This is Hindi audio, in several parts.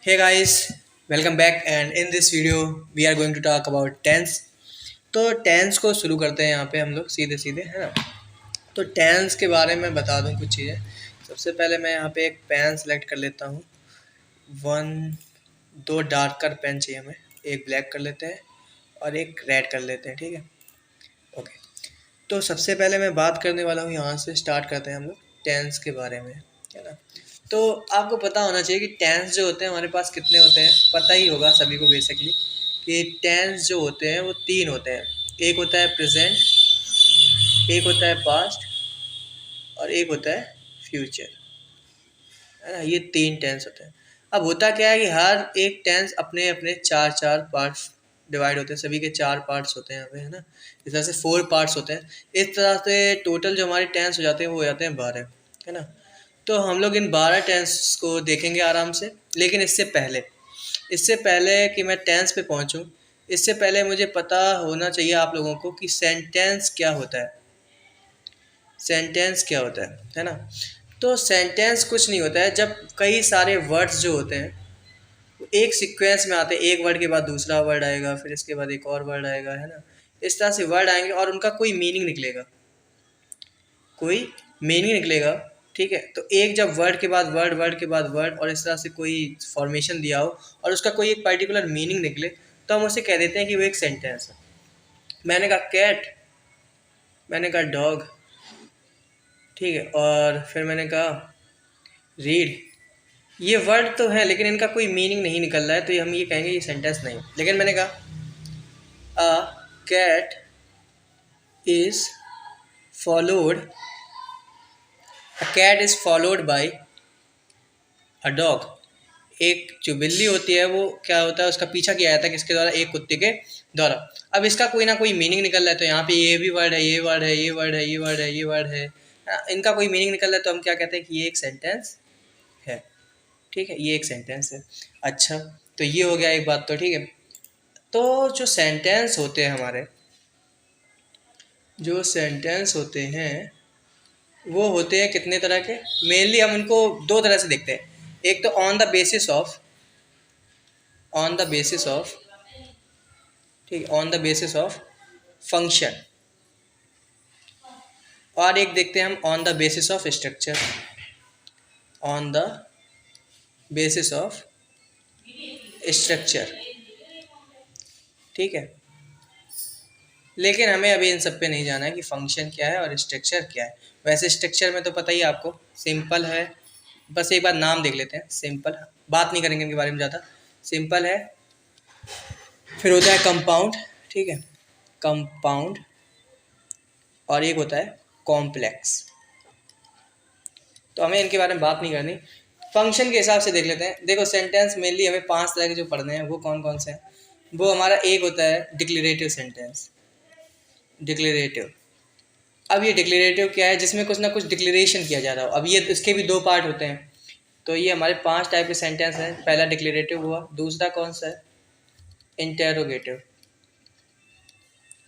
Hey guys, welcome back and in this video we are going to talk about tense. तो टेंस को शुरू करते हैं यहाँ पे हम लोग सीधे सीधे है ना। तो टेंस के बारे में बता दूँ कुछ चीज़ें। सबसे पहले मैं यहाँ पे एक पेन सेलेक्ट कर लेता हूँ। वन दो डार्कर पेन चाहिए हमें, एक ब्लैक कर लेते हैं और एक रेड कर लेते हैं, ठीक है। ओके, तो सबसे पहले मैं बात करने वाला हूँ, यहाँ से स्टार्ट करते हैं हम लोग टेंस के बारे में, है ना। तो आपको पता होना चाहिए कि टेंस जो होते हैं हमारे पास कितने होते हैं, पता ही होगा सभी को बेसिकली कि टेंस जो होते हैं वो तीन होते हैं। एक होता है प्रेजेंट, एक होता है पास्ट और एक होता है फ्यूचर, है ना। ये तीन टेंस होते हैं। अब होता क्या है कि हर एक टेंस अपने अपने चार चार पार्ट्स डिवाइड होते हैं, सभी के चार पार्ट्स होते हैं यहाँ पे, है ना। इस तरह से 4 पार्ट्स होते हैं। इस तरह से टोटल जो हमारे टेंस हो जाते हैं वो हो जाते हैं 12, है ना। तो हम लोग इन 12 टेंस को देखेंगे आराम से। लेकिन इससे पहले कि मैं टेंस पे पहुंचूं, इससे पहले मुझे पता होना चाहिए आप लोगों को कि सेंटेंस क्या होता है। सेंटेंस क्या होता है ना। तो सेंटेंस कुछ नहीं होता है जब कई सारे वर्ड्स जो होते हैं वो एक सीक्वेंस में आते हैं। एक वर्ड के बाद दूसरा वर्ड आएगा, फिर इसके बाद एक और वर्ड आएगा, है ना। इस तरह से वर्ड आएंगे और उनका कोई मीनिंग निकलेगा, कोई मीनिंग निकलेगा, ठीक है। तो एक जब वर्ड के बाद वर्ड, वर्ड के बाद वर्ड और इस तरह से कोई फॉर्मेशन दिया हो और उसका कोई एक पर्टिकुलर मीनिंग निकले, तो हम उसे कह देते हैं कि वो एक सेंटेंस है। मैंने कहा कैट, मैंने कहा डॉग, ठीक है, और फिर मैंने कहा रीड। ये वर्ड तो है लेकिन इनका कोई मीनिंग नहीं निकल रहा है, तो हम ये कहेंगे ये सेंटेंस नहीं। लेकिन मैंने कहा a cat is followed, a cat is followed by a dog. एक जो बिल्ली होती है वो क्या होता है, उसका पीछा किया जाता है किसके द्वारा, एक कुत्ते के द्वारा। अब इसका कोई ना कोई मीनिंग निकल रहा है, तो यहाँ पे ये भी वर्ड है, ये वर्ड है, ये वर्ड है, ये वर्ड है, ये वर्ड है, इनका कोई मीनिंग निकल रहा है, तो हम क्या कहते हैं कि ये एक सेंटेंस है, ठीक है। ये एक सेंटेंस है। अच्छा, तो ये हो गया एक बात, तो ठीक है। तो जो सेंटेंस होते हैं हमारे, जो सेंटेंस होते हैं वो होते हैं कितने तरह के। मेनली हम उनको दो तरह से देखते हैं। एक तो ऑन द बेसिस ऑफ, ठीक है, on the basis of function, और एक देखते हैं हम on the basis of structure. On the basis of structure, ठीक है। लेकिन हमें अभी इन सब पे नहीं जाना है कि फंक्शन क्या है और स्ट्रक्चर क्या है। वैसे स्ट्रक्चर में तो पता ही है आपको, सिंपल है। बस एक बार नाम देख लेते हैं, सिंपल, बात नहीं करेंगे इनके बारे में ज़्यादा। सिंपल है, फिर होता है कंपाउंड, ठीक है, कंपाउंड, और एक होता है कॉम्प्लेक्स। तो हमें इनके बारे में बात नहीं करनी। फंक्शन के हिसाब से देख लेते हैं। देखो सेंटेंस मेनली हमें 5 तरह के जो पढ़ने हैं वो कौन कौन से हैं। वो हमारा एक होता है डिक्लेरेटिव सेंटेंस, डिक्लेरेटिव। अब ये डिक्लेरेटिव क्या है, जिसमें कुछ ना कुछ डिक्लेरेशन किया जा रहा हो। अब ये इसके भी 2 पार्ट होते हैं। तो ये हमारे 5 टाइप के सेंटेंस हैं। पहला डिक्लेरेटिव हुआ, दूसरा कौन सा है, इंटेरोगेटिव,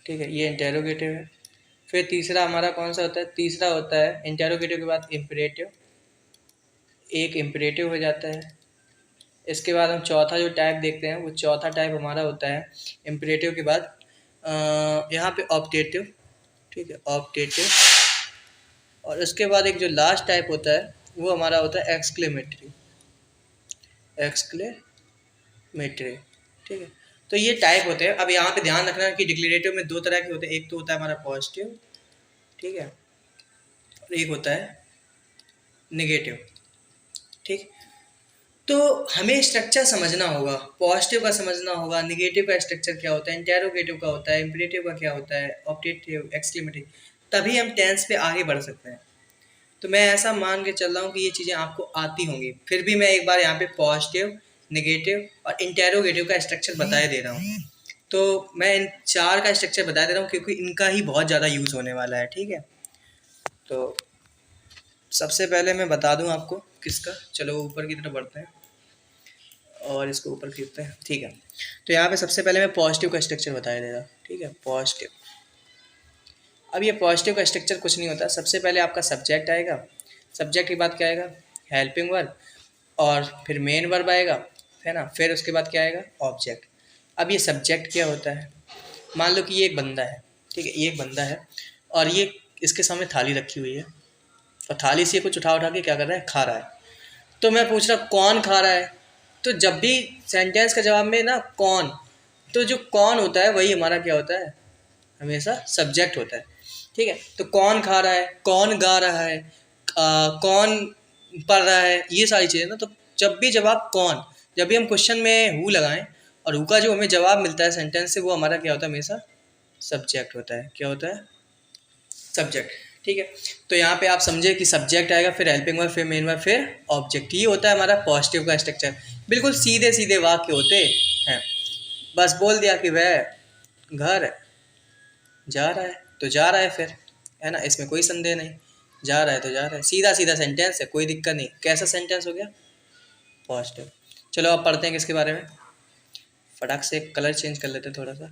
ठीक है, ये इंटेरोगेटिव है। फिर तीसरा हमारा कौन सा होता है, तीसरा होता है इंटेरोगेटिव के बाद इम्परेटिव, एक इम्परेटिव हो जाता है। इसके बाद हम चौथा जो टाइप देखते हैं वो चौथा टाइप हमारा होता है इम्परेटिव के बाद यहाँ पे ऑप्टेटिव, ठीक है, ऑप्टेटिव। और उसके बाद एक जो लास्ट टाइप होता है वो हमारा होता है एक्सक्लेमेटरी, एक्सक्लेमेटरी, ठीक है। तो ये टाइप होते हैं। अब यहाँ पे ध्यान रखना कि डिक्लेरेटिव में 2 तरह के होते हैं। एक तो होता है हमारा पॉजिटिव, ठीक है, और एक होता है नेगेटिव, ठीक। तो हमें स्ट्रक्चर समझना होगा, पॉजिटिव का समझना होगा, नेगेटिव का स्ट्रक्चर क्या होता है, इंटेरोगेटिव का होता है, इम्परेटिव का क्या होता है, ऑप्टेटिव, एक्सक्लेमेटिव। तभी हम टेंस पे आगे बढ़ सकते हैं। तो मैं ऐसा मान के चल रहा हूँ कि ये चीज़ें आपको आती होंगी। फिर भी मैं एक बार यहाँ पे पॉजिटिव, नेगेटिव और इंटेरोगेटिव का स्ट्रक्चर बताए दे रहा हूँ। तो मैं इन 4 का स्ट्रक्चर बता दे रहा हूँ क्योंकि इनका ही बहुत ज़्यादा यूज़ होने वाला है, ठीक है। तो सबसे पहले मैं बता दूं आपको किसका, चलो ऊपर की तरफ बढ़ते हैं और इसको ऊपर खींचते हैं, ठीक है। तो यहाँ पे सबसे पहले मैं पॉजिटिव का स्ट्रक्चर बताया दे रहा, ठीक है, पॉजिटिव। अब ये पॉजिटिव का स्ट्रक्चर कुछ नहीं होता। सबसे पहले आपका सब्जेक्ट आएगा, सब्जेक्ट के बाद क्या आएगा, हेल्पिंग वर्ब, और फिर मेन वर्ब आएगा, है ना। फिर उसके बाद क्या आएगा, ऑब्जेक्ट। अब ये सब्जेक्ट क्या होता है, मान लो कि ये एक बंदा है, ठीक है, ये एक बंदा है और ये इसके सामने थाली रखी हुई है और थाली से कुछ उठा उठा के क्या कर रहा है, खा रहा है। तो मैं पूछ रहा कौन खा रहा है, तो जब भी सेंटेंस का जवाब में ना कौन, तो जो कौन होता है वही हमारा क्या होता है, हमेशा सब्जेक्ट होता है, ठीक है। तो कौन खा रहा है, कौन गा रहा है, कौन पढ़ रहा है, ये सारी चीज़ें ना। तो जब भी जवाब कौन, जब भी हम क्वेश्चन में हु लगाएं और हु का जो हमें जवाब मिलता है सेंटेंस से, वो हमारा क्या होता है, हमेशा सब्जेक्ट होता है। क्या होता है, सब्जेक्ट, ठीक है। तो यहाँ पे आप समझे कि सब्जेक्ट आएगा, फिर हेल्पिंग वर्ब, फिर मेन वर्ब, फिर ऑब्जेक्ट। ये होता है हमारा पॉजिटिव का स्ट्रक्चर। बिल्कुल सीधे सीधे वाक्य होते हैं। बस बोल दिया कि वह घर जा रहा है तो जा रहा है, फिर है ना, इसमें कोई संदेह नहीं, जा रहा है तो जा रहा है, सीधा सीधा सेंटेंस है, कोई दिक्कत नहीं। कैसा सेंटेंस हो गया, पॉजिटिव। चलो अब पढ़ते हैं किसके बारे में, फटाक से कलर चेंज कर लेते हैं थोड़ा सा,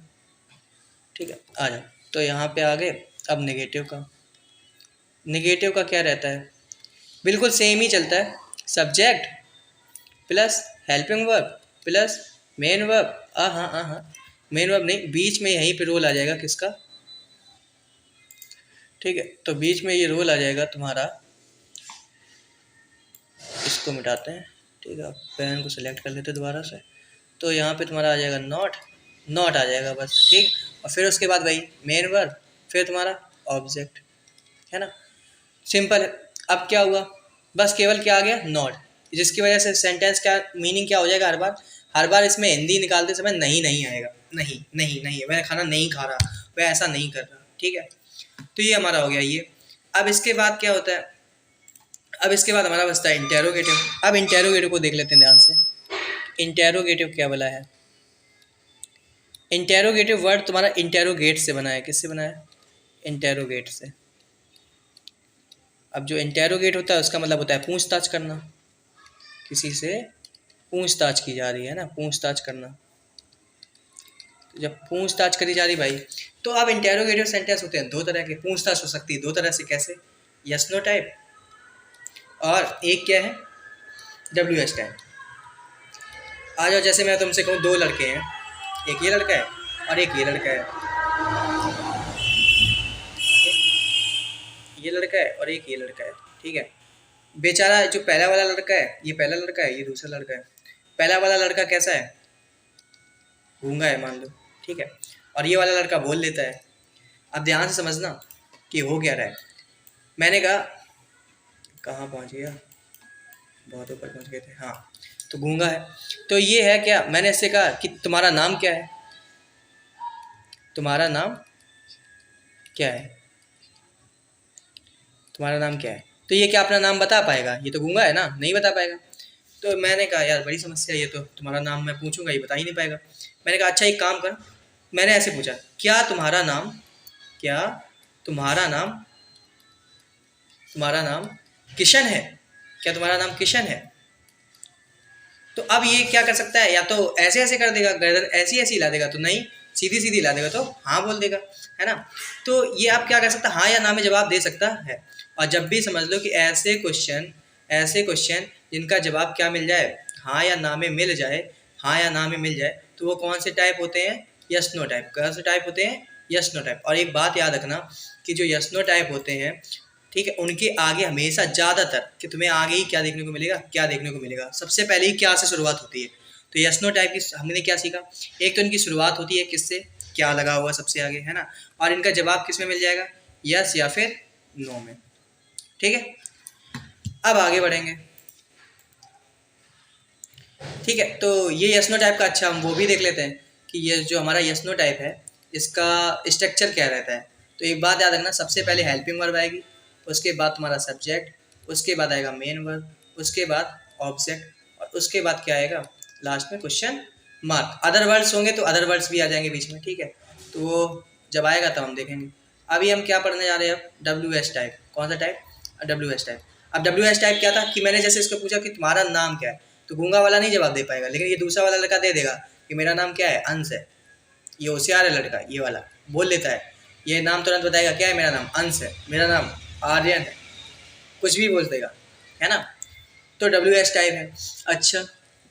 ठीक है, आ जाओ। तो यहाँ पे आगे अब नेगेटिव का, नेगेटिव का क्या रहता है, बिल्कुल सेम ही चलता है, subject plus helping verb plus main verb. हाँ, मेन वर्ब नहीं, बीच में यहीं पे रोल आ जाएगा किसका, ठीक है। तो बीच में ये रोल आ जाएगा तुम्हारा, इसको मिटाते हैं, ठीक है, पेन को सिलेक्ट कर लेते दोबारा से। तो यहाँ पे तुम्हारा आ जाएगा नॉट, नॉट आ जाएगा बस, ठीक। और फिर उसके बाद वही मेन वर्ब, फिर तुम्हारा ऑब्जेक्ट, है ना, सिंपल है। अब क्या हुआ, बस केवल क्या आ गया, नॉट, जिसकी वजह से सेंटेंस का मीनिंग क्या हो जाएगा, हर बार इसमें हिंदी निकालते समय नहीं नहीं आएगा, नहीं नहीं नहीं, मैं खाना नहीं खा रहा, वह ऐसा नहीं कर रहा, ठीक है। तो ये हमारा हो गया ये। अब इसके बाद क्या होता है, अब इसके बाद हमारा बचता है इंटेरोगेटिव। अब इंटेरोगेटिव को देख लेते हैं ध्यान से। इंटेरोगेटिव क्या बोला है, इंटेरोगेटिव वर्ड तुम्हारा इंटेरोगेट से बना है, किससे बना है, इंटेरोगेट से। अब जो इंटेरोगेट होता है उसका मतलब होता है पूछताछ करना, किसी से पूछताछ की जा रही है ना, पूछताछ करना। तो जब पूछताछ करी जा रही भाई, तो अब इंटेरोगेटिव सेंटेंस होते हैं दो तरह के, पूछताछ हो सकती है दो तरह से, कैसे, यस नो टाइप, और एक क्या है, डब्ल्यू एस टाइप। आ जाओ, जैसे मैं तुमसे कहूँ दो लड़के हैं, एक ये लड़का है और एक ये लड़का है, ये लड़का है और एक ये लड़का है, ठीक है। बेचारा जो पहला वाला लड़का है, ये पहला लड़का है, ये दूसरा लड़का है। पहला वाला लड़का कैसा है, गूंगा है मान लो, ठीक है, और ये वाला लड़का बोल लेता है। अब ध्यान से समझना कि हो क्या रहा है। मैंने कहा, कहाँ पहुँच गया, बहुत ऊपर पहुँच गए थे, हाँ। तो गूंगा है, तो ये है क्या, मैंने इससे कहा कि तुम्हारा नाम क्या है, तुम्हारा नाम क्या है, तुम्हारा नाम क्या है। तो ये क्या अपना नाम बता पाएगा, ये तो गूंगा है ना, नहीं बता पाएगा। तो मैंने कहा यार बड़ी समस्या है, ये तो तुम्हारा नाम मैं पूछूंगा ये बता ही नहीं पाएगा। मैंने कहा अच्छा एक काम कर, मैंने ऐसे पूछा, क्या तुम्हारा नाम, क्या तुम्हारा नाम, तुम्हारा नाम किशन है, क्या तुम्हारा नाम किशन है। तो अब ये क्या कर सकता है, या तो ऐसे ऐसे कर देगा, गर्दन ऐसी ऐसी हिला देगा, तो नहीं, सीधी सीधी हिला देगा तो हाँ बोल देगा, है ना। तो ये आप क्या कर सकता है, हाँ या ना में जवाब दे सकता है। और जब भी समझ लो कि ऐसे क्वेश्चन जिनका जवाब क्या मिल जाए, हाँ या ना में मिल जाए, हाँ या ना में मिल जाए, तो वो कौन से टाइप होते हैं, यस नो टाइप। कौन से टाइप होते हैं, यस नो टाइप। और एक बात याद रखना कि जो यस नो टाइप होते हैं, ठीक है, उनके आगे हमेशा ज़्यादातर, कि तुम्हें आगे ही क्या देखने को मिलेगा, क्या देखने को मिलेगा, सबसे पहले ही क्या से शुरुआत होती है। तो यस नो टाइप की हमने क्या सीखा, एक तो इनकी शुरुआत होती है किससे, क्या लगा हुआ सबसे आगे, है ना, और इनका जवाब किस में मिल जाएगा, यस या फिर नो में, ठीक है। अब आगे बढ़ेंगे, ठीक है। तो ये यस नो टाइप का, अच्छा हम वो भी देख लेते हैं कि ये जो हमारा यस नो टाइप है इसका स्ट्रक्चर क्या रहता है। तो एक बात याद रखना, सबसे पहले हेल्पिंग वर्ब आएगी, उसके बाद तुम्हारा सब्जेक्ट, उसके बाद आएगा मेन वर्ब, उसके बाद ऑब्जेक्ट, और उसके बाद क्या आएगा, लास्ट में क्वेश्चन मार्क। अदर वर्ड्स होंगे तो अदर वर्ड्स भी आ जाएंगे बीच में, ठीक है। तो वो जब आएगा तब हम देखेंगे। अभी हम क्या पढ़ने जा रहे हैं, अब डब्ल्यू एस टाइप। कौन सा टाइप, डब्ल्यू एस टाइप। अब डब्ल्यू एस टाइप क्या था कि मैंने जैसे इसको पूछा कि तुम्हारा नाम क्या है, तो गूंगा वाला नहीं जवाब दे पाएगा, लेकिन ये दूसरा वाला लड़का दे देगा कि मेरा नाम क्या है, अंश है। ये होशियार है लड़का, ये वाला बोल लेता है, ये नाम तुरंत बताएगा, क्या है, मेरा नाम अंश है, मेरा नाम आर्यन है, कुछ भी बोल देगा, है ना। तो डब्ल्यू एस टाइप है। अच्छा,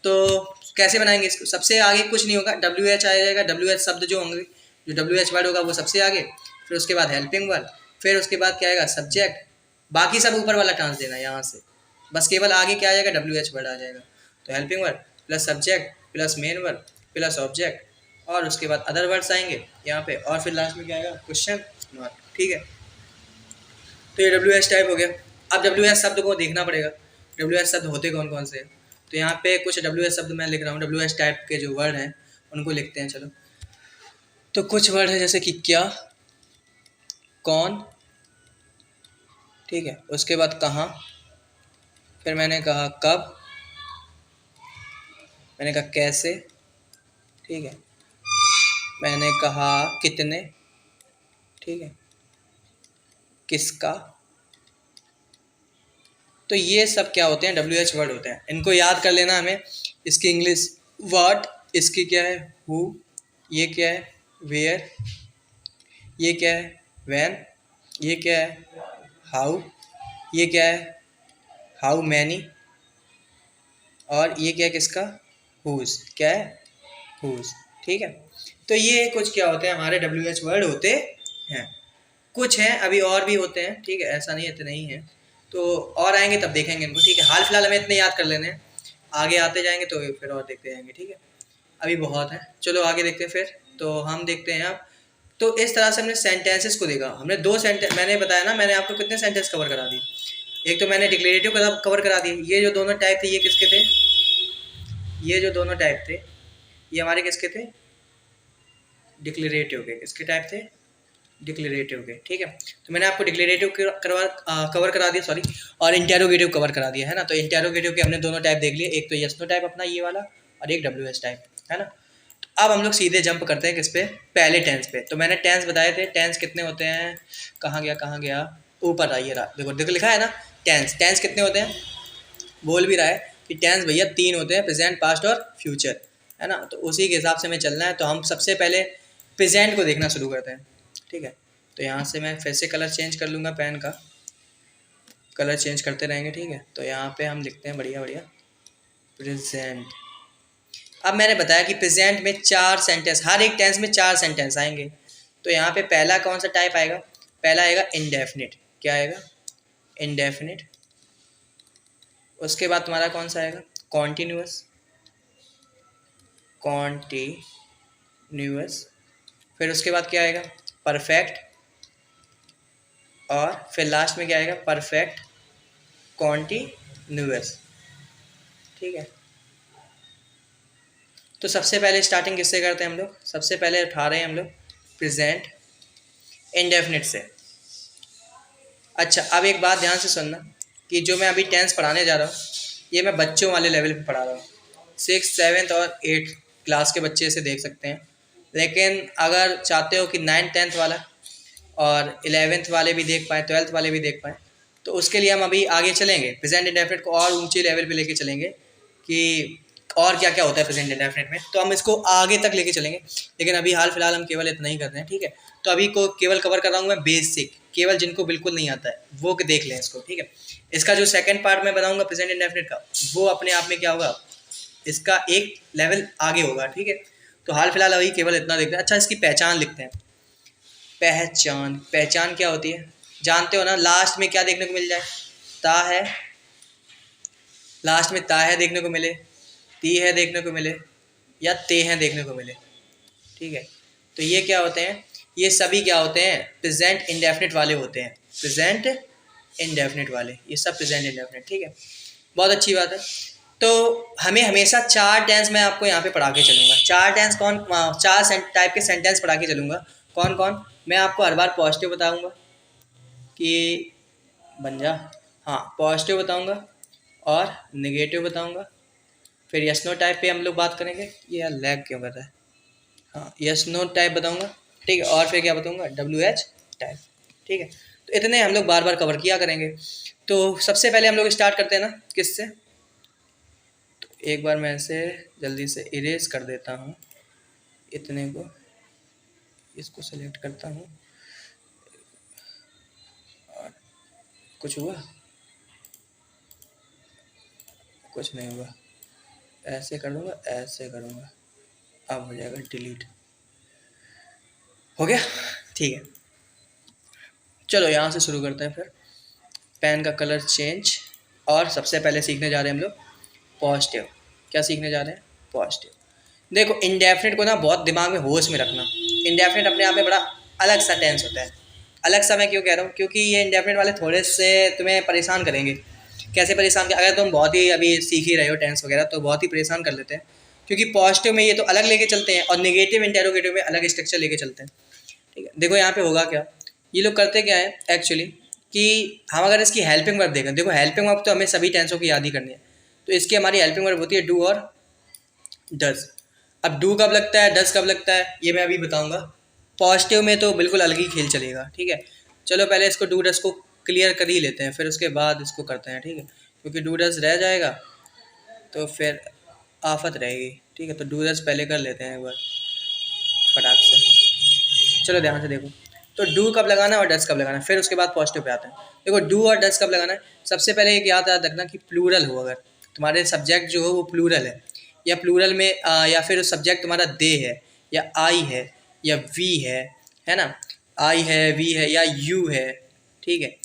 तो कैसे बनाएंगे इसको? सबसे आगे कुछ नहीं होगा, डब्ल्यू एच आ जाएगा, डब्ल्यू एच शब्द जो होंगे, जो डब्ल्यू एच वर्ड होगा वो सबसे आगे, फिर उसके बाद हेल्पिंग वर्ब, फिर उसके बाद क्या आएगा सब्जेक्ट, बाकी सब ऊपर वाला ट्रांस देना यहाँ से, बस केवल आगे क्या आ जाएगा डब्ल्यू एच वर्ड आ जाएगा। तो helping verb plus subject plus main verb plus object और उसके बाद अदर वर्ड्स आएंगे यहाँ पे और फिर लास्ट में क्या आएगा क्वेश्चन मार्क। ठीक है, तो ये डब्ल्यू एच टाइप हो गया। अब डब्ल्यू एच शब्द को देखना पड़ेगा, डब्ल्यू एच शब्द होते कौन कौन से हैं। तो यहाँ पे कुछ डब्ल्यू एच शब्द मैं लिख रहा हूँ, डब्ल्यू एच टाइप के जो वर्ड हैं उनको लिखते हैं। चलो, तो कुछ वर्ड है जैसे कि क्या, कौन, ठीक है, उसके बाद कहाँ, फिर मैंने कहा कब, मैंने कहा कैसे, ठीक है, मैंने कहा कितने, ठीक है, किसका। तो ये सब क्या होते हैं डब्ल्यू एच वर्ड होते हैं, इनको याद कर लेना हमें। इसकी इंग्लिश व्हाट, इसकी क्या है हु, ये क्या है वेयर, ये क्या है व्हेन, ये क्या है हाउ, ये क्या है हाउ मैनी और ये क्या है किसका हुज, क्या है हुज। ठीक है, तो ये कुछ क्या होते हैं हमारे डब्ल्यू एच वर्ड होते हैं। कुछ हैं अभी और भी होते हैं, ठीक है, ऐसा नहीं इतने ही हैं, तो और आएंगे तब देखेंगे इनको। ठीक है, हाल फिलहाल हमें इतने याद कर लेने हैं, आगे आते जाएंगे तो फिर और देखते जाएंगे। ठीक है, अभी बहुत है, चलो आगे देखते हैं फिर। तो हम देखते हैं अब, तो इस तरह से हमने सेंटेंसेस को देखा, हमने दो सेंटेंस, मैंने बताया ना मैंने आपको कितने सेंटेंस कवर करा दिए। एक तो मैंने डिक्लेरेटिव कवर करा दिए, ये जो दोनों टाइप थे ये किसके थे, ये जो दोनों टाइप थे ये हमारे किसके थे डिक्लेरेटिव के, किसके टाइप थे डिक्लेरेटिव के। ठीक है, तो मैंने आपको डिक्लेरेटिव कवर करा दिया, सॉरी, और इंटेरोगेटिव कवर करा दिया है ना। तो इंटेरोगेटिव के हमने दोनों टाइप देख लिए, एक तो यस नो टाइप अपना ये वाला और एक डब्ल्यू एस टाइप, है ना। अब हम लोग सीधे जंप करते हैं किस पे, पहले टेंस पे। तो मैंने टेंस बताए थे, टेंस कितने होते हैं, कहाँ गया कहाँ गया, ऊपर आइए रहा, देखो देखो लिखा है ना टेंस, टेंस कितने होते हैं, बोल भी रहा है कि टेंस भैया तीन होते हैं, प्रेजेंट पास्ट और फ्यूचर, है ना। तो उसी के हिसाब से हमें चलना है, तो हम सबसे पहले प्रेजेंट को देखना शुरू करते हैं। ठीक है, तो यहाँ से मैं फिर से कलर चेंज कर लूँगा, पेन का कलर चेंज करते रहेंगे। ठीक है, तो यहाँ पे हम लिखते हैं बढ़िया बढ़िया प्रेजेंट। अब मैंने बताया कि प्रेजेंट में चार सेंटेंस, हर एक टेंस में चार सेंटेंस आएंगे। तो यहाँ पे पहला कौन सा टाइप आएगा, पहला आएगा इंडेफिनिट, क्या आएगा इंडेफिनिट। उसके बाद तुम्हारा कौन सा आएगा कॉन्टिन्यूअस, कॉन्टिन्यूअस। फिर उसके बाद क्या आएगा परफेक्ट, और फिर लास्ट में क्या आएगा परफेक्ट कॉन्टिन्यूअस। ठीक है, तो सबसे पहले स्टार्टिंग किससे करते हैं हम लोग, सबसे पहले उठा रहे हैं हम लोग प्रेजेंट इंडेफिनिट से। अच्छा, अब एक बात ध्यान से सुनना कि जो मैं अभी टेंस पढ़ाने जा रहा हूँ ये मैं बच्चों वाले लेवल पे पढ़ा रहा हूँ, 6th 7th और 8th क्लास के बच्चे इसे देख सकते हैं। लेकिन अगर चाहते हो कि 9th 10th वाला और 11th वाले भी देख पाए, 12th वाले भी देख पाए, तो उसके लिए हम अभी आगे चलेंगे, प्रेजेंट इंडेफिनिट को और ऊंचे लेवल पे लेके चलेंगे कि और क्या क्या होता है प्रेजेंट इंडेफिनिट में, तो हम इसको आगे तक लेके चलेंगे। लेकिन अभी हाल फिलहाल हम केवल इतना ही कर रहे हैं। ठीक है, तो अभी को केवल कवर कर रहा हूँ मैं बेसिक, केवल जिनको बिल्कुल नहीं आता है वो देख लें इसको। ठीक है, इसका जो सेकंड पार्ट मैं बताऊंगा प्रेजेंट इंडेफिनिट का, वो अपने आप में क्या होगा, इसका एक लेवल आगे होगा। ठीक है, तो हाल फिलहाल अभी केवल इतना देखते हैं। अच्छा, इसकी पहचान लिखते हैं। पहचान, पहचान क्या होती है जानते हो ना, लास्ट में क्या देखने को मिल जाए, ता है, लास्ट में ता है देखने को मिले, ती है देखने को मिले, या ते हैं देखने को मिले। ठीक है, तो ये क्या होते हैं, ये सभी क्या होते हैं प्रेजेंट इंडेफिनिट वाले होते हैं, प्रेजेंट इंडेफिनिट वाले, ये सब प्रेजेंट इंडेफिनिट। ठीक है, बहुत अच्छी बात है। तो हमें हमेशा चार टेंस मैं आपको यहाँ पे पढ़ा के चलूँगा, चार टेंस कौन, चार टाइप के सेंटेंस पढ़ा के चलूँगा। कौन कौन, मैं आपको हर बार पॉजिटिव बताऊँगा कि बन जा, हाँ पॉजिटिव बताऊँगा और नेगेटिव बताऊँगा। फिर यस नो टाइप पे हम लोग बात करेंगे, ये यार लैग क्यों कर रहा है, हाँ यस नो टाइप बताऊँगा। ठीक है, और फिर क्या बताऊँगा डब्ल्यू एच टाइप। ठीक है, तो इतने हम लोग बार बार कवर किया करेंगे। तो सबसे पहले हम लोग स्टार्ट करते हैं ना किससे, तो एक बार मैं इसे जल्दी से इरेज कर देता हूँ, इतने को इसको सेलेक्ट करता हूँ, और कुछ हुआ, कुछ नहीं हुआ, ऐसे कर दूंगा, ऐसे करूँगा, अब हो जाएगा डिलीट। हो गया, ठीक है। चलो यहाँ से शुरू करते हैं फिर। पेन का कलर चेंज, और सबसे पहले सीखने जा रहे हैं हम लोग पॉजिटिव। क्या सीखने जा रहे हैं? पॉजिटिव। देखो इंडेफिनिट को ना बहुत दिमाग में होश में रखना। इंडेफिनिट अपने आप में बड़ा अलग सा टेंस होता है। अलग सा मैं क्यों कह रहा हूँ? क्योंकि ये इंडेफिनिट वाले थोड़े से तुम्हें परेशान करेंगे। कैसे परेशान? अगर तुम बहुत ही अभी सीख ही रहे हो टेंस वगैरह तो बहुत ही परेशान कर लेते हैं। क्योंकि पॉजिटिव में ये तो अलग लेके चलते हैं और निगेटिव इंटेरोगेटिव में अलग स्ट्रक्चर लेके चलते हैं। ठीक है, देखो यहाँ पे होगा क्या, ये लोग करते क्या है एक्चुअली कि हम अगर इसकी हेल्पिंग वर्ब देखें, देखो हेल्पिंग वर्ब तो हमें सभी टेंसों की याद ही करनी है, तो इसकी हमारी हेल्पिंग वर्ब होती है डू और डज। अब डू कब लगता है, डज कब लगता है, ये मैं अभी बताऊंगा। पॉजिटिव में तो बिल्कुल अलग ही खेल चलेगा। ठीक है, चलो पहले इसको डू डज को क्लियर कर ही लेते हैं, फिर उसके बाद इसको करते हैं। ठीक है, क्योंकि डू डज रह जाएगा तो फिर आफत रहेगी। ठीक है, तो डू डज पहले कर लेते हैं एक बार फटाक से। चलो ध्यान से देखो, तो डू कब लगाना है और डज कब लगाना है, फिर उसके बाद पॉजिटिव पे आते हैं। देखो डू और डज कब लगाना है, सबसे पहले एक याद रखना कि प्लूरल हो, अगर तुम्हारे सब्जेक्ट जो हो वो प्लूरल है, या प्लूरल में या फिर सब्जेक्ट तुम्हारा दे है या आई है या वी है ना, आई है, वी है या यू है। ठीक है,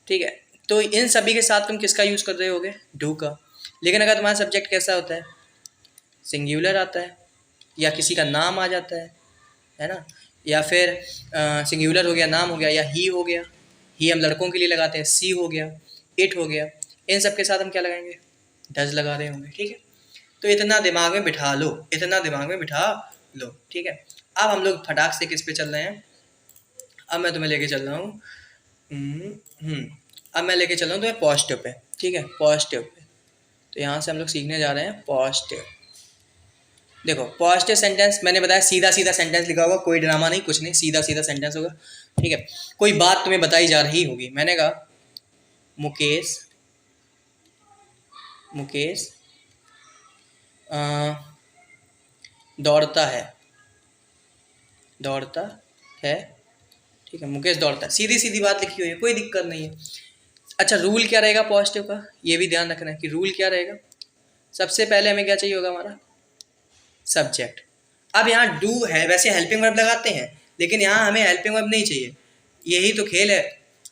ठीक है, तो इन सभी के साथ तुम किसका यूज़ कर रहे होगे? डू का। लेकिन अगर तुम्हारा सब्जेक्ट कैसा होता है, सिंगुलर आता है या किसी का नाम आ जाता है ना, या फिर सिंगुलर हो गया, नाम हो गया, या ही हो गया, ही हम लड़कों के लिए लगाते हैं, सी हो गया, इट हो गया, इन सब के साथ हम क्या लगाएंगे? डज लगा रहे होंगे। ठीक है, तो इतना दिमाग में बिठा लो, इतना दिमाग में बिठा लो। ठीक है, अब हम लोग फटाक से किस पे चल रहे हैं? अब मैं तुम्हें लेके चल रहा हूँ अब मैं लेके चल रहा हूँ तुम्हें पॉजिटिव पे। ठीक है, पॉजिटिव पे, तो यहाँ से हम लोग सीखने जा रहे हैं पॉजिटिव। देखो पॉजिटिव सेंटेंस मैंने बताया सीधा सीधा सेंटेंस लिखा होगा, कोई ड्रामा नहीं, कुछ नहीं, सीधा सीधा सेंटेंस होगा। ठीक है, कोई बात तुम्हें बताई जा रही होगी, मैंने कहा मुकेश मुकेश दौड़ता है, दौड़ता है। ठीक है, मुकेश दौड़ता है, सीधी सीधी बात लिखी हुई है, कोई दिक्कत नहीं है। अच्छा, रूल क्या रहेगा पॉजिटिव का, ये भी ध्यान रखना है कि रूल क्या रहेगा। सबसे पहले हमें क्या चाहिए होगा? हमारा सब्जेक्ट। अब यहाँ डू है, वैसे हेल्पिंग वर्ब लगाते हैं, लेकिन यहाँ हमें हेल्पिंग वर्ब नहीं चाहिए, यही तो खेल है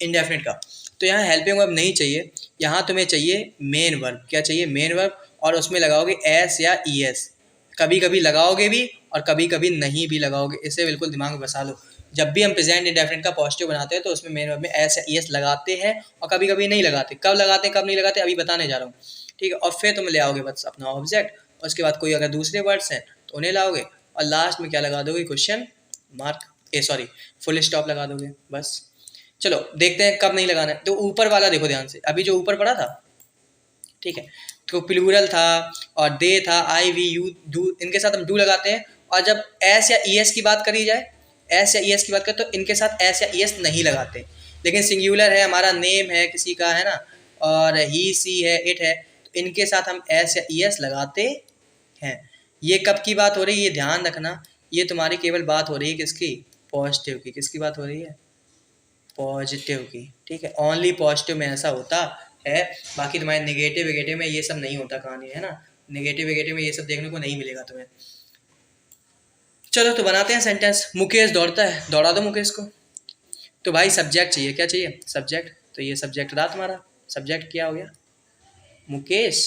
इंडेफिनिट का। तो यहाँ हेल्पिंग वर्ब नहीं चाहिए, यहाँ तुम्हें चाहिए मेन वर्ब। क्या चाहिए? मेन वर्ब, और उसमें लगाओगे एस या ई एस। कभी कभी लगाओगे भी और कभी कभी नहीं भी लगाओगे, इसे बिल्कुल दिमाग में बसा लो। जब भी हम प्रेजेंट इंडेफिनिट का पॉजिटिव बनाते हैं तो उसमें मेन वर्ब में एस या ई एस लगाते हैं, और कभी कभी नहीं लगाते। कब लगाते हैं कब नहीं लगाते अभी बताने जा रहा हूँ। ठीक है, और फिर तुम ले आओगे बस अपना ऑब्जेक्ट, और उसके बाद कोई अगर दूसरे वर्ड्स हैं तो उन्हें लाओगे, और लास्ट में क्या लगा दोगे? Question mark, sorry full stop लगा दोगे बस। चलो देखते हैं कब नहीं लगाना है। तो ऊपर वाला देखो ध्यान से, अभी जो ऊपर पड़ा था, ठीक है, तो प्लूरल था और दे था, आई वी यू डू, इनके साथ हम डू लगाते हैं। और जब एस या ई एस की बात करी जाए, एस या ई एस की बात करें तो इनके साथ एस या ई एस नहीं लगाते। लेकिन सिंगुलर है, हमारा नेम है किसी का, है ना, और ही सी है, इट है, तो इनके साथ हम एस या ई एस लगाते हैं। ये कब की बात हो रही है ये ध्यान रखना, ये तुम्हारी केवल बात हो रही है किसकी? पॉजिटिव की। किसकी बात हो रही है? पॉजिटिव की। ठीक है, ओनली पॉजिटिव में ऐसा होता है, बाकी तुम्हारे नेगेटिव वेगेटिव में ये सब नहीं होता कहानी, है ना। नेगेटिव वेगेटिव में ये सब देखने को नहीं मिलेगा तुम्हें। चलो तो बनाते हैं सेंटेंस। मुकेश दौड़ता है, दौड़ा दो मुकेश को। तो भाई सब्जेक्ट चाहिए, क्या चाहिए? सब्जेक्ट। तो ये सब्जेक्ट रहा तुम्हारा, सब्जेक्ट क्या हो गया? मुकेश।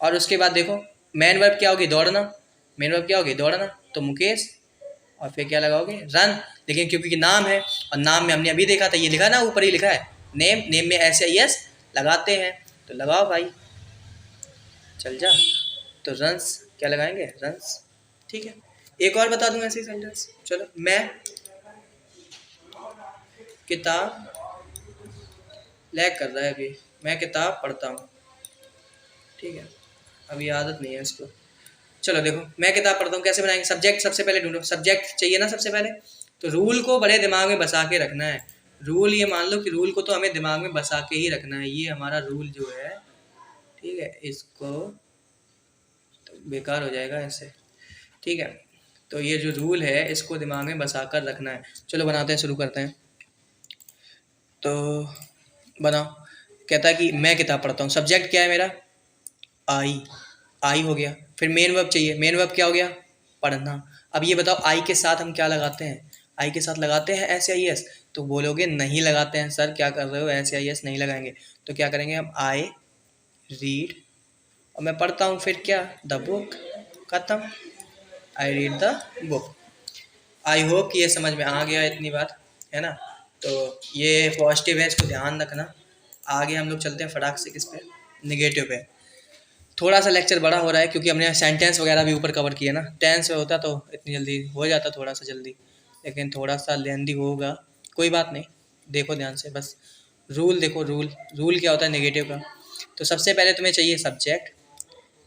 और उसके बाद देखो मेन वर्ब क्या होगी? दौड़ना। मेन वर्ब क्या होगी? दौड़ना। तो मुकेश, और फिर क्या लगाओगे? रन। लेकिन क्योंकि नाम है, और नाम में हमने अभी देखा था, ये लिखा ना ऊपर ही लिखा है नेम, नेम में ऐसे यस लगाते हैं, तो लगाओ भाई, चल जा। तो रंस, क्या लगाएंगे? रंस। ठीक है, एक और बता दूंगा ऐसे सेंटेंस। चलो, मैं किताब लैग कर रहा है अभी, मैं किताब पढ़ता हूँ। ठीक है, अभी आदत नहीं है इसको। चलो देखो, मैं किताब पढ़ता हूँ कैसे बनाएंगे? सब्जेक्ट सबसे पहले ढूंढो, सब्जेक्ट चाहिए ना सबसे पहले। तो रूल को बड़े दिमाग में बसा के रखना है। रूल ये मान लो कि रूल को तो हमें दिमाग में बसा के ही रखना है। ये हमारा रूल जो है, ठीक है, इसको तो बेकार हो जाएगा ऐसे। ठीक है, तो ये जो रूल है इसको दिमाग में बसा कर रखना है। चलो बनाते हैं, शुरू करते हैं। तो बनाओ। कहता है कि मैं किताब पढ़ता हूँ, सब्जेक्ट क्या है मेरा? आई। आई हो गया। फिर मेन वर्ब चाहिए, मेन वर्ब क्या हो गया, पढ़ना। अब ये बताओ आई के साथ हम क्या लगाते हैं, आई के साथ लगाते हैं एस आई एस, तो बोलोगे नहीं लगाते हैं सर, क्या कर रहे हो, एस आई एस नहीं लगाएंगे। तो क्या करेंगे हम, आई रीड, और मैं पढ़ता हूँ, फिर क्या, द बुक, खत्म, I read the book. I hope कि ये समझ में आ गया इतनी बात, है ना। तो ये पॉजिटिव है, इसको ध्यान रखना। आगे हम लोग चलते हैं फटाक से किस पे, निगेटिव पे। थोड़ा सा लेक्चर बड़ा हो रहा है क्योंकि हमने सेंटेंस वगैरह भी ऊपर कवर किया ना, टेंस में होता तो इतनी जल्दी हो जाता, थोड़ा सा जल्दी, लेकिन थोड़ा सा लेंदी होगा, कोई बात नहीं। देखो ध्यान से बस, रूल देखो, रूल रूल क्या होता है नेगेटिव का। तो सबसे पहले तुम्हें चाहिए सब्जेक्ट,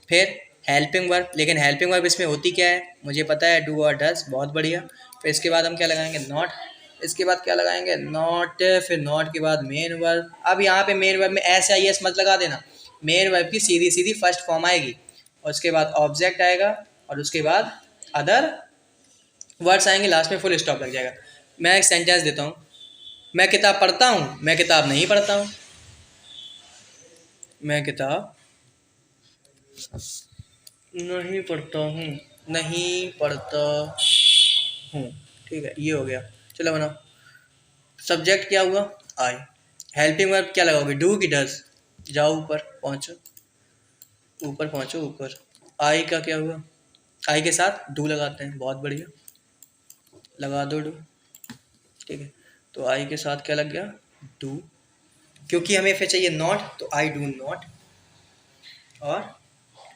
फिर हेल्पिंग वर्ब, लेकिन हेल्पिंग वर्ब इसमें होती क्या है, मुझे पता है, डू और डज, बहुत बढ़िया। फिर इसके बाद हम क्या लगाएंगे, नॉट, इसके बाद क्या लगाएंगे, नॉट, फिर नॉट के बाद मेन वर्ब। अब यहाँ पे मेन वर्ब में एस या एस मत लगा देना, मेन वर्ब की सीधी सीधी फर्स्ट फॉर्म आएगी, और उसके बाद ऑब्जेक्ट आएगा, और उसके बाद अदर वर्ड्स आएंगे, लास्ट में फुल स्टॉप लग जाएगा। मैं एक सेंटेंस देता हूँ, मैं किताब पढ़ता हूँ, मैं किताब नहीं पढ़ता हूँ, मैं किताब नहीं पढ़ता हूँ, नहीं पढ़ता हूँ, ठीक है, ये हो गया। चलो बनाओ, सब्जेक्ट क्या हुआ, आई, हेल्पिंग वर्ब क्या लगाओगे, डू की डज, जाओ ऊपर पहुँचो, ऊपर पहुँचो ऊपर। आई का क्या हुआ, आई के साथ डू लगाते हैं, बहुत बढ़िया, लगा दो डू, ठीक है। तो आई के साथ क्या लग गया, डू, क्योंकि हमें फिर चाहिए नॉट, तो आई डू नॉट। और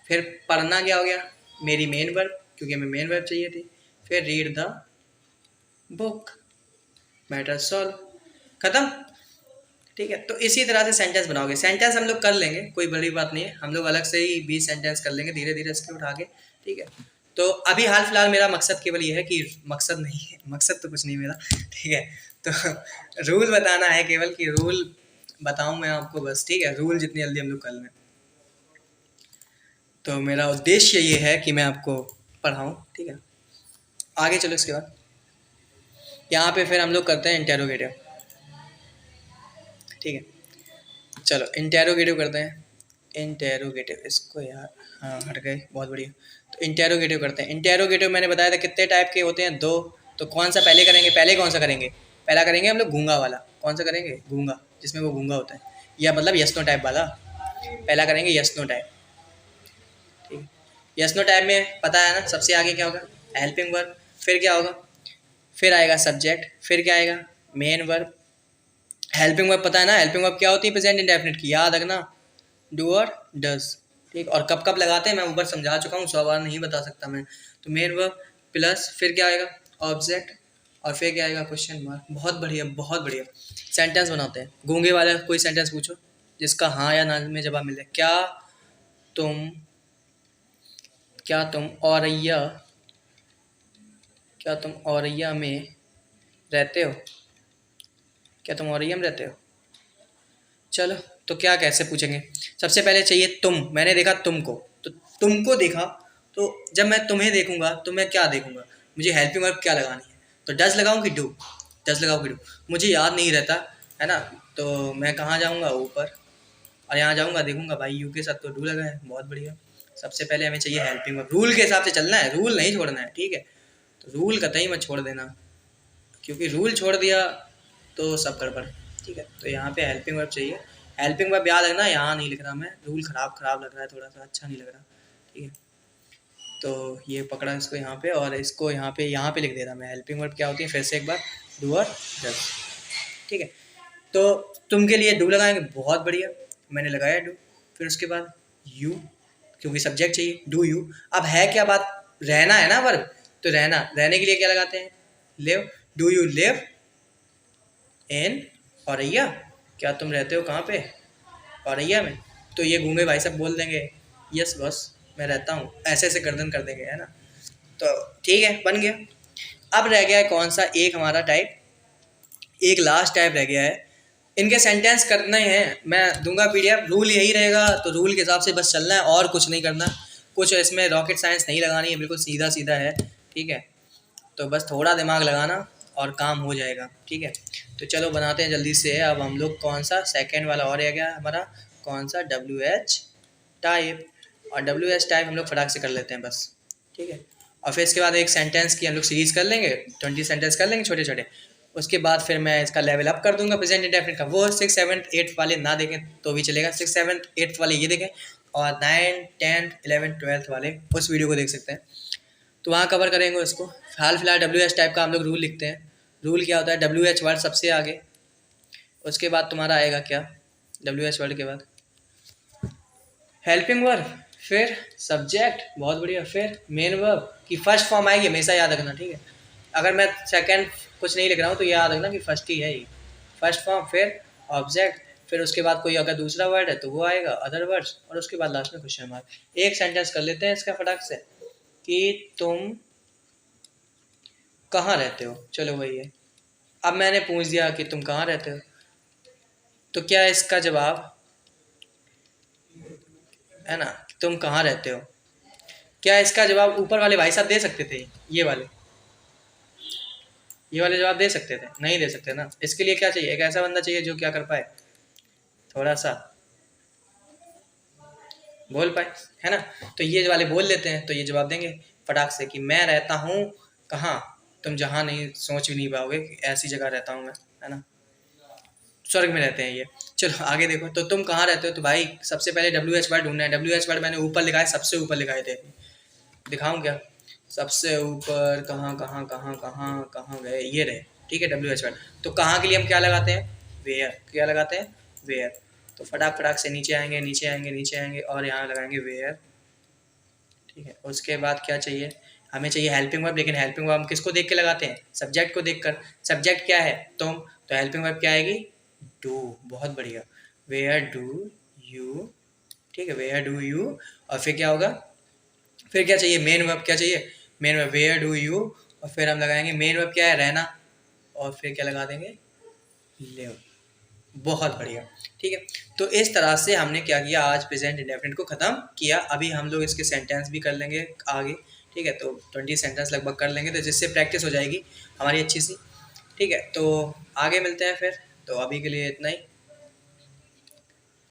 फिर पढ़ना क्या हो गया, मेरी मेन वर्ब, क्योंकि हमें मेन वर्ब चाहिए थी। फिर read the book, matter solve, खत्म, ठीक है। तो इसी तरह से सेंटेंस बनाओगे, सेंटेंस हम लोग कर लेंगे, कोई बड़ी बात नहीं है, हम लोग अलग से ही 20 सेंटेंस कर लेंगे धीरे धीरे इसके उठा के, ठीक है। तो अभी हाल फिलहाल मेरा मकसद केवल ये है कि, मकसद नहीं है, मकसद तो कुछ नहीं मेरा, ठीक है। तो रूल बताना है केवल, कि रूल बताऊं मैं आपको बस, ठीक है, रूल जितनी जल्दी हम लोग कर लें। तो मेरा उद्देश्य ये है कि मैं आपको पढ़ाऊँ, ठीक है। आगे चलो, इसके बाद यहाँ पे फिर हम लोग करते हैं इंटेरोगेटिव, ठीक है। चलो इंटेरोगेटिव करते हैं, इंटेरोगेटिव, इसको यार, हाँ हट गए, बहुत बढ़िया। तो इंटेरोगेटिव करते हैं, इंटेरोगेटिव मैंने बताया था कितने टाइप के होते हैं, दो। तो कौन सा पहले करेंगे, पहले कौन सा करेंगे, पहला करेंगे हम लोग गूंगा वाला, कौन सा करेंगे, गूंगा, जिसमें वो गूंगा होता है, या मतलब यस नो टाइप वाला, पहला करेंगे यस नो टाइप, ठीक है। यस नो टाइप में पता है ना, सबसे आगे क्या होगा, हेल्पिंग वर्ब, फिर क्या होगा, फिर आएगा सब्जेक्ट, फिर क्या आएगा, मेन वर्ब। हेल्पिंग वर्ब पता है ना, हेल्पिंग वर्ब क्या होती है, प्रेजेंट इंडेफिनिट की, याद रखना, डू और डज, ठीक। और कब कब लगाते हैं मैं ऊपर समझा चुका हूँ, 100 बार नहीं बता सकता मैं। तो मेन वर्ब प्लस फिर क्या आएगा, ऑब्जेक्ट, और फिर क्या आएगा, क्वेश्चन मार्क। बहुत बढ़िया, बहुत बढ़िया। सेंटेंस बनाते हैं, गूंगे वाला कोई सेंटेंस पूछो जिसका हाँ या ना में जवाब मिले। तुम क्या तुम औरैया क्या तुम औरैया में रहते हो, क्या तुम औरैया में रहते हो। चलो, तो क्या कैसे पूछेंगे, सबसे पहले चाहिए तुम, मैंने देखा तुमको, तो तुमको देखा, तो जब मैं तुम्हें देखूंगा तो मैं क्या देखूंगा, मुझे हेल्पिंग वर्ब क्या लगानी है, तो डज लगाऊं कि डू, डज लगाऊं कि डू, मुझे याद नहीं रहता, है ना। तो मैं कहाँ जाऊँगा, ऊपर, और यहाँ जाऊँगा देखूंगा भाई यू के साथ तो डू लगा है, बहुत बढ़िया। सबसे पहले हमें चाहिए हेल्पिंग वर्ब, रूल के हिसाब से चलना है, रूल नहीं छोड़ना है, ठीक है। तो रूल कतई मत छोड़ देना, क्योंकि रूल छोड़ दिया तो सब गड़बड़, ठीक है। तो यहाँ पे हेल्पिंग वर्ब चाहिए, हेल्पिंग वर्ब याद रखना, यहाँ नहीं लिख रहा मैं, रूल खराब खराब लग रहा है, थोड़ा सा अच्छा नहीं लग रहा, ठीक है। तो ये पकड़ा इसको यहाँ पे, और इसको यहाँ पे लिख दे रहा मैं, हेल्पिंग वर्ब क्या होती है, फिर से एक बार, डू और डज, ठीक है। तो तुम के लिए डू लगाएंगे, बहुत बढ़िया, मैंने लगाया डू। फिर उसके बाद यू, क्योंकि सब्जेक्ट चाहिए, डू यू। अब है क्या बात, रहना है ना वर्ब, तो रहने के लिए क्या लगाते हैं, live, do you live in Auraiya, क्या तुम रहते हो कहाँ पे, औरैया में। तो ये गूंगे भाई साहब बोल देंगे यस बस, मैं रहता हूँ, ऐसे ऐसे गर्दन कर देंगे, है ना। तो ठीक है, बन गया। अब रह गया है कौन सा एक हमारा टाइप, एक लास्ट टाइप रह गया है, इनके सेंटेंस करने हैं, मैं दूंगा पीडीएफ, रूल यही रहेगा, तो रूल के हिसाब से बस चलना है, और कुछ नहीं करना, कुछ इसमें रॉकेट साइंस नहीं लगानी है, बिल्कुल सीधा सीधा है, ठीक है। तो बस थोड़ा दिमाग लगाना और काम हो जाएगा, ठीक है। तो चलो बनाते हैं जल्दी से। अब हम लोग कौन सा सेकंड वाला और रह गया हमारा, कौन सा, डब्ल्यू एच टाइप, और WH टाइप हम लोग फटाक से कर लेते हैं बस, ठीक है। और फिर इसके बाद एक सेंटेंस की हम लोग सीरीज़ कर लेंगे, 20 सेंटेंस कर लेंगे छोटे छोटे। उसके बाद फिर मैं इसका लेवल अप कर दूंगा प्रेजेंट इंडेफिनिट का। वो 6, 7, 8 वाले ना देखें तो भी चलेगा, 6, 7, 8 वाले ये देखें, और 9, 10, 11, 12 वाले उस वीडियो को देख सकते हैं। तो वहाँ कवर करेंगे उसको। हाल फिलहाल WH टाइप का हम लोग रूल लिखते हैं। रूल क्या होता है, WH वर्ड सबसे आगे, उसके बाद तुम्हारा आएगा क्या, WH वर्ड के बाद हेल्पिंग वर्ब, फिर सब्जेक्ट, बहुत बढ़िया, फिर मेन वर्ब की फर्स्ट फॉर्म आएगी, हमेशा याद रखना, ठीक है। अगर मैं सेकंड कुछ नहीं लिख रहा हूँ तो याद रखना कि फर्स्ट ही है ये, फर्स्ट फॉर्म, फिर ऑब्जेक्ट, फिर उसके बाद कोई अगर दूसरा वर्ड है तो वो आएगा, अदर वर्ड्स, और उसके बाद लास्ट में क्वेश्चन मार्क। एक सेंटेंस कर लेते हैं इसका फटाक से कि तुम कहाँ रहते हो, चलो वही है। अब मैंने पूछ दिया कि तुम कहाँ रहते हो, तो क्या इसका जवाब है ना, तुम कहाँ रहते हो, क्या इसका जवाब ऊपर वाले भाई साहब दे सकते थे, ये वाले जवाब दे सकते थे, नहीं दे सकते ना। इसके लिए क्या चाहिए, एक ऐसा बंदा चाहिए जो क्या कर पाए, थोड़ा सा बोल पाए, है ना। तो ये वाले बोल लेते हैं तो ये जवाब देंगे फटाक से कि मैं रहता हूँ कहाँ, तुम जहाँ नहीं सोच भी नहीं पाओगे कि ऐसी जगह रहता हूँ मैं, है ना, स्वर्ग में रहते हैं ये। चलो आगे देखो, तो तुम कहाँ रहते हो, तो भाई सबसे पहले WH वर्ड ढूंढना है। WH वर्ड मैंने ऊपर लिखा है, सबसे ऊपर लिखाए थे, दिखाऊं क्या, सबसे ऊपर कहाँ कहाँ कहाँ कहाँ कहाँ गए, ये रहे, ठीक है WH वर्ड। तो कहाँ के लिए हम क्या लगाते हैं, वेयर, क्या लगाते हैं, वेयर। तो फटाक फटाक से नीचे आएंगे नीचे आएंगे नीचे आएंगे और यहाँ लगाएंगे वेयर, ठीक है। उसके बाद क्या चाहिए, हमें चाहिए हेल्पिंग वर्ब, लेकिन हेल्पिंग वर्ब हम किसको देख के लगाते हैं, सब्जेक्ट को देखकर। सब्जेक्ट क्या है, तुम, तो हेल्पिंग वर्ब क्या आएगी, डू, बहुत बढ़िया, वेयर डू यू, ठीक है, वेयर डू यू। और फिर क्या होगा, फिर क्या चाहिए, मेन वर्ब, क्या चाहिए, main verb, where do you, और फिर हम लगाएंगे मेन वर्ब क्या है, रहना, और फिर क्या लगा देंगे, लिव, बहुत बढ़िया, ठीक है। तो इस तरह से हमने क्या किया, आज प्रेजेंट इंडेफिनिट को ख़त्म किया। अभी हम लोग इसके सेंटेंस भी कर लेंगे आगे, ठीक है। तो 20 सेंटेंस लगभग कर लेंगे, तो जिससे प्रैक्टिस हो जाएगी हमारी अच्छी सी, ठीक है। तो आगे मिलते हैं फिर, तो अभी के लिए इतना ही।